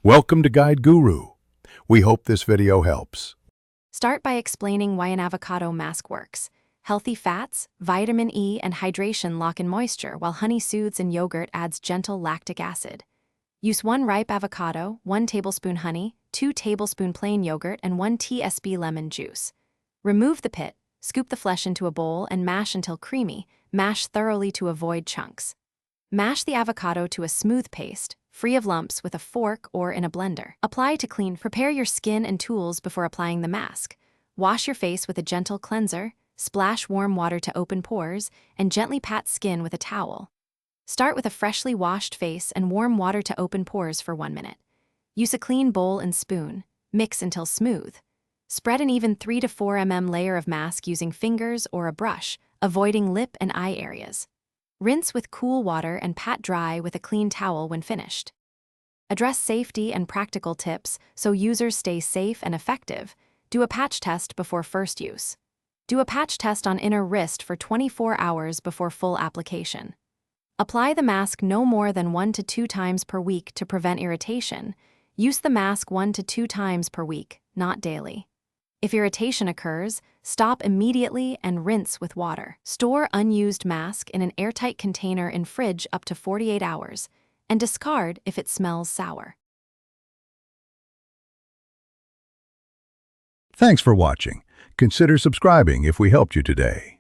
Welcome to Guide Guru. We hope this video helps. Start by explaining why an avocado mask works. Healthy fats, vitamin E, and hydration lock in moisture, while honey soothes and yogurt adds gentle lactic acid. Use 1 ripe avocado, 1 tablespoon honey, 2 tablespoon plain yogurt, and 1 tsp lemon juice. Remove the pit, scoop the flesh into a bowl, and mash until creamy. Mash thoroughly to avoid chunks. Mash the avocado to a smooth paste, free of lumps, with a fork or in a blender. Apply to clean. Prepare your skin and tools before applying the mask. Wash your face with a gentle cleanser, splash warm water to open pores, and gently pat skin with a towel. Start with a freshly washed face and warm water to open pores for 1 minute. Use a clean bowl and spoon. Mix until smooth. Spread an even 3 to 4 mm layer of mask using fingers or a brush, avoiding lip and eye areas. Rinse with cool water and pat dry with a clean towel when finished. Address safety and practical tips so users stay safe and effective. Do a patch test before first use. Do a patch test on inner wrist for 24 hours before full application. Apply the mask no more than 1 to 2 times per week to prevent irritation. Use the mask 1 to 2 times per week, not daily. If irritation occurs, stop immediately and rinse with water. Store unused mask in an airtight container in fridge up to 48 hours, and discard if it smells sour. Thanks for watching. Consider subscribing if we helped you today.